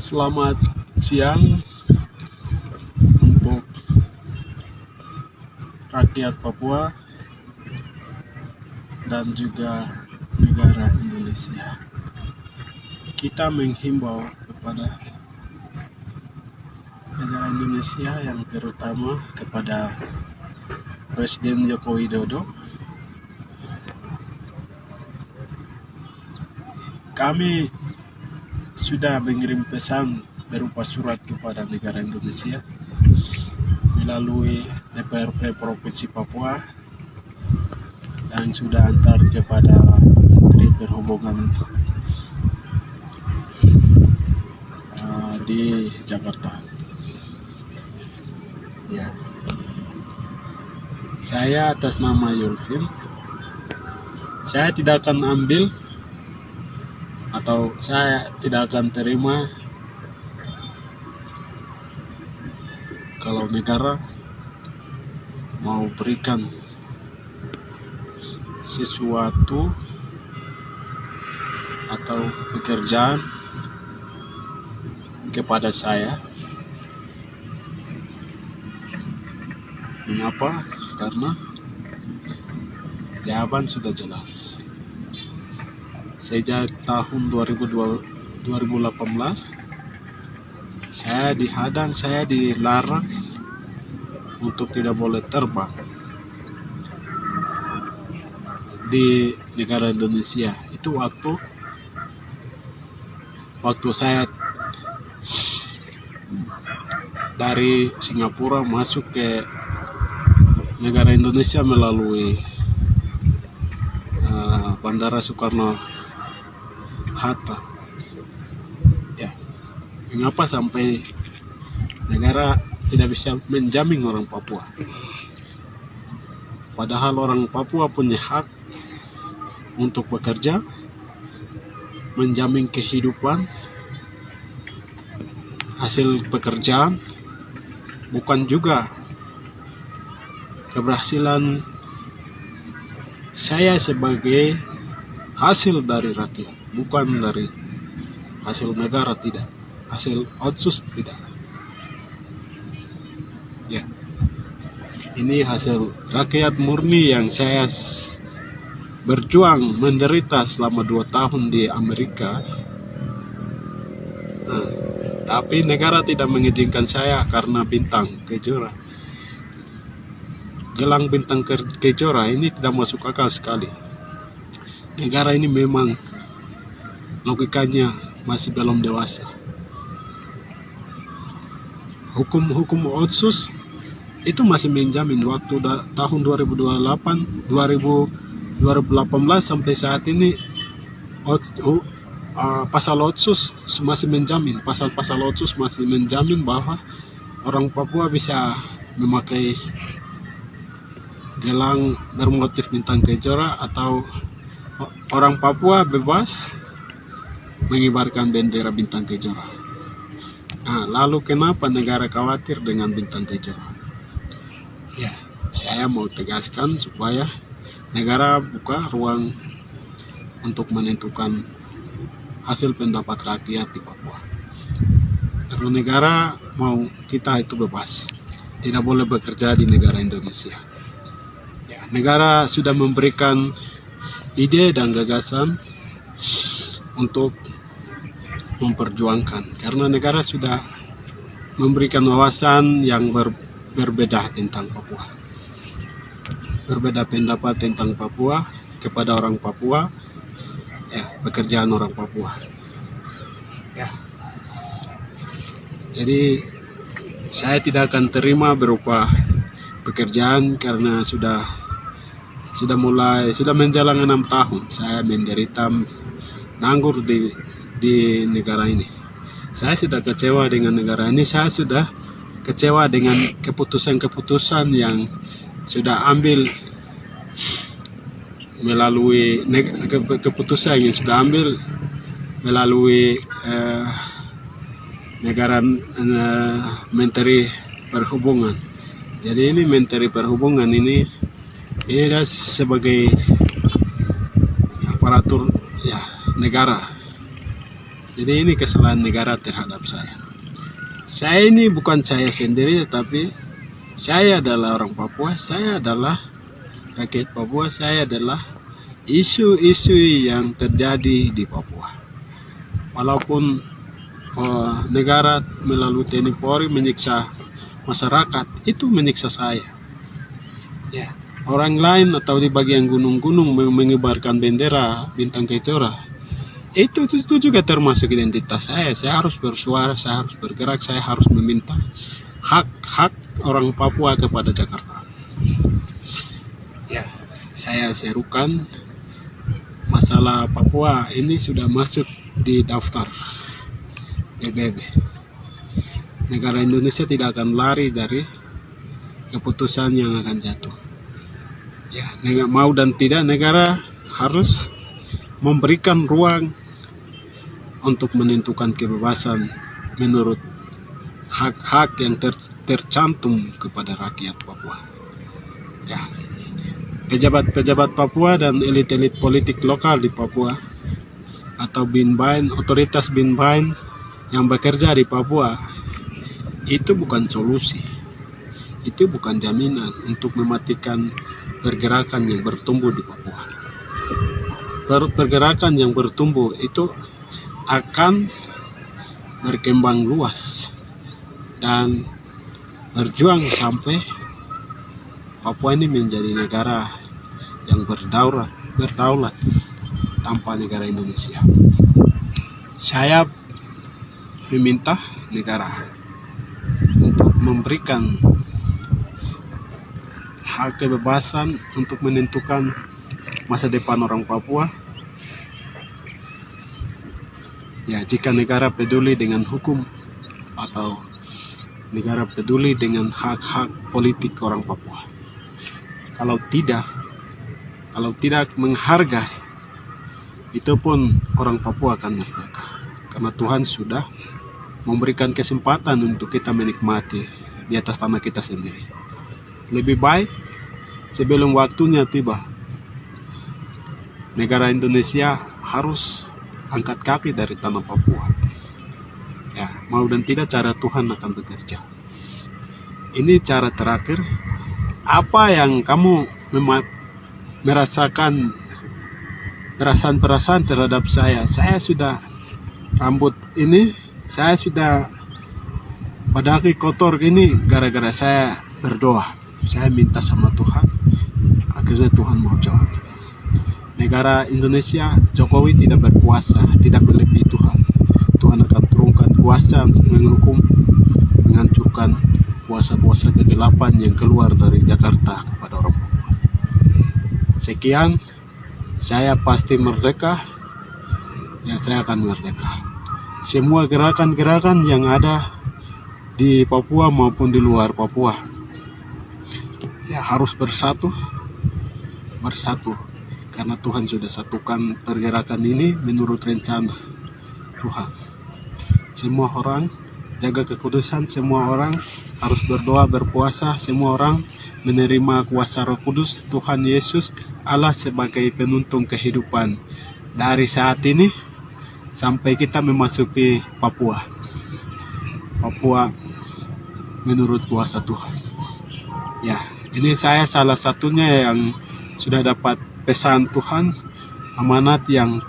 Selamat siang untuk rakyat Papua dan juga negara Indonesia. Kita menghimbau kepada negara Indonesia, yang terutama kepada Presiden Joko Widodo. Kami sudah mengirim pesan berupa surat kepada negara Indonesia melalui DPRD Provinsi Papua yang sudah antar kepada Menteri Perhubungan di Jakarta. Ya. Saya atas nama Yulfin, saya tidak akan ambil atau saya tidak akan terima kalau negara mau berikan sesuatu atau pekerjaan kepada saya. Mengapa? Karena jawaban sudah jelas. Sejak tahun 2018 saya dihadang, saya dilarang untuk tidak boleh terbang di negara Indonesia. Itu waktu saya dari Singapura masuk ke negara Indonesia melalui Bandara Soekarno Hatta. Ya, mengapa sampai negara tidak bisa menjamin orang Papua? Padahal orang Papua punya hak untuk bekerja, menjamin kehidupan, hasil pekerjaan, bukan juga keberhasilan saya sebagai hasil dari rakyat, bukan dari hasil negara, tidak, hasil otsus, tidak. Ya, ini hasil rakyat murni yang saya berjuang menderita selama 2 tahun di Amerika. Tapi negara tidak mengizinkan saya karena bintang Kejora. Gelang bintang Kejora ini tidak masuk akal sekali. Negara ini memang logikanya masih belum dewasa. Hukum otsus itu masih menjamin waktu tahun 2018 sampai saat ini. Pasal otsus masih menjamin, pasal otsus masih menjamin bahwa orang Papua bisa memakai gelang bermotif bintang Kejora, atau orang Papua bebas mengibarkan bendera bintang Kejora. Lalu kenapa negara khawatir dengan bintang Kejora? Ya, saya mau tegaskan supaya negara buka ruang untuk menentukan hasil pendapat rakyat di Papua. Karena negara mau kita itu bebas, tidak boleh bekerja di negara Indonesia. Ya, negara sudah memberikan ide dan gagasan untuk memperjuangkan, karena negara sudah memberikan wawasan yang berbeda tentang Papua, berbeda pendapat tentang Papua kepada orang Papua, ya, pekerjaan orang Papua. Ya, jadi saya tidak akan terima berupa pekerjaan, karena sudah menjalankan 6 tahun saya menderita nganggur di negara ini. Saya sudah kecewa dengan negara ini. Saya sudah kecewa dengan keputusan yang sudah ambil melalui keputusan yang sudah ambil melalui negara Menteri Perhubungan. Jadi ini Menteri Perhubungan ini sebagai aparatur, ya, negara. Jadi ini kesalahan negara terhadap saya. Saya ini bukan saya sendiri, tetapi saya adalah orang Papua, saya adalah rakyat Papua, saya adalah isu-isu yang terjadi di Papua. Walaupun negara melalui TNI Polri menyiksa masyarakat, itu menyiksa saya. Ya, orang lain atau di bagian gunung-gunung mengibarkan bendera bintang kejora, itu juga termasuk identitas saya. Saya harus bersuara, saya harus bergerak, saya harus meminta hak orang Papua kepada Jakarta. Ya, saya serukan masalah Papua ini sudah masuk di daftar PBB. Negara Indonesia tidak akan lari dari keputusan yang akan jatuh. Ya, mau dan tidak, negara harus memberikan ruang untuk menentukan kebebasan menurut hak-hak yang tercantum kepada rakyat Papua. Ya, pejabat-pejabat Papua dan elit-elit politik lokal di Papua atau BINBAIN, otoritas BINBAIN yang bekerja di Papua, itu bukan solusi, itu bukan jaminan untuk mematikan pergerakan yang bertumbuh di Papua. Pergerakan yang bertumbuh itu akan berkembang luas dan berjuang sampai Papua ini menjadi negara yang berdaulat tanpa negara Indonesia. Saya meminta negara untuk memberikan hak kebebasan untuk menentukan masa depan orang Papua. Ya, jika negara peduli dengan hukum atau negara peduli dengan hak-hak politik orang Papua. Kalau tidak menghargai, itu pun orang Papua akan merdeka. Karena Tuhan sudah memberikan kesempatan untuk kita menikmati di atas tanah kita sendiri. Lebih baik sebelum waktunya tiba, negara Indonesia harus angkat kaki dari tanah Papua. Ya, mau dan tidak cara Tuhan akan bekerja. Ini cara terakhir. Apa yang kamu merasakan perasaan-perasaan terhadap saya sudah rambut ini, saya sudah badaki kotor gini gara-gara saya berdoa. Saya minta sama Tuhan, akhirnya Tuhan mau jawab. Negara Indonesia, Jokowi tidak berkuasa, tidak melebihi Tuhan. Tuhan akan turunkan kuasa untuk menghukum, menghancurkan kuasa-kuasa kegelapan yang keluar dari Jakarta kepada orang Papua. Sekian, saya pasti merdeka, ya saya akan merdeka. Semua gerakan-gerakan yang ada di Papua maupun di luar Papua, ya harus bersatu, karena Tuhan sudah satukan pergerakan ini menurut rencana Tuhan. Semua orang jaga kekudusan, semua orang harus berdoa, berpuasa, semua orang menerima kuasa Roh Kudus, Tuhan Yesus Allah sebagai penuntun kehidupan dari saat ini sampai kita memasuki Papua menurut kuasa Tuhan. Ya, ini saya salah satunya yang sudah dapat pesan Tuhan, amanat yang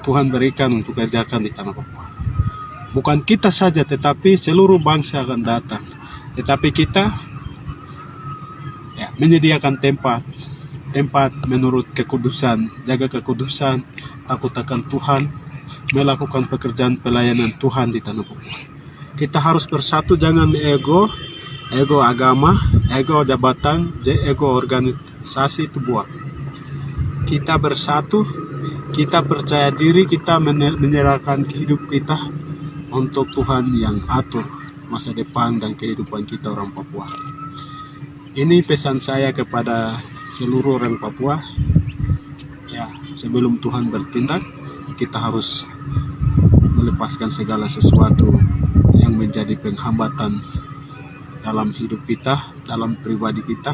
Tuhan berikan untuk kerjakan di tanah Papua. Bukan kita saja, tetapi seluruh bangsa akan datang. Tetapi kita ya, menyediakan tempat menurut kekudusan, jaga kekudusan, takut akan Tuhan, melakukan pekerjaan pelayanan Tuhan di tanah Papua. Kita harus bersatu, jangan ego agama, ego jabatan, ego organisasi itu buang. Kita bersatu, kita percaya diri, kita menyerahkan hidup kita untuk Tuhan yang atur masa depan dan kehidupan kita orang Papua. Ini pesan saya kepada seluruh orang Papua. Ya, sebelum Tuhan bertindak, kita harus melepaskan segala sesuatu yang menjadi penghambatan dalam hidup kita, dalam pribadi kita.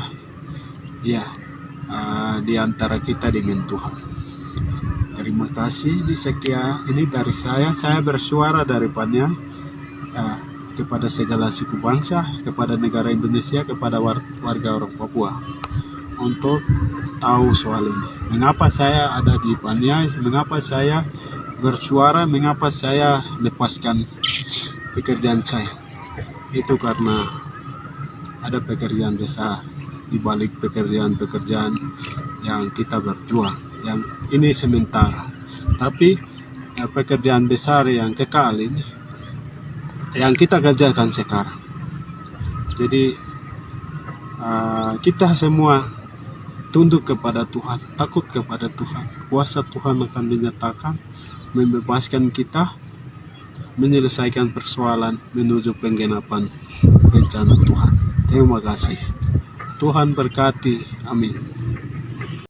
Ya, di antara kita dengan Tuhan. terima kasih. Di sekian ini dari saya bersuara dari Pania kepada segala suku bangsa, kepada negara Indonesia, kepada warga orang Papua untuk tahu soal ini. Mengapa saya ada di Pania, mengapa saya bersuara, mengapa saya lepaskan pekerjaan saya. Itu karena ada pekerjaan besar di balik pekerjaan-pekerjaan yang kita berjuang. Yang ini sementara, tapi pekerjaan besar yang kekal ini yang kita kerjakan sekarang. Jadi kita semua tunduk kepada Tuhan, takut kepada Tuhan. Kuasa Tuhan akan menyatakan, membebaskan kita, menyelesaikan persoalan menuju penggenapan rencana Tuhan. Terima kasih. Tuhan berkati. Amin.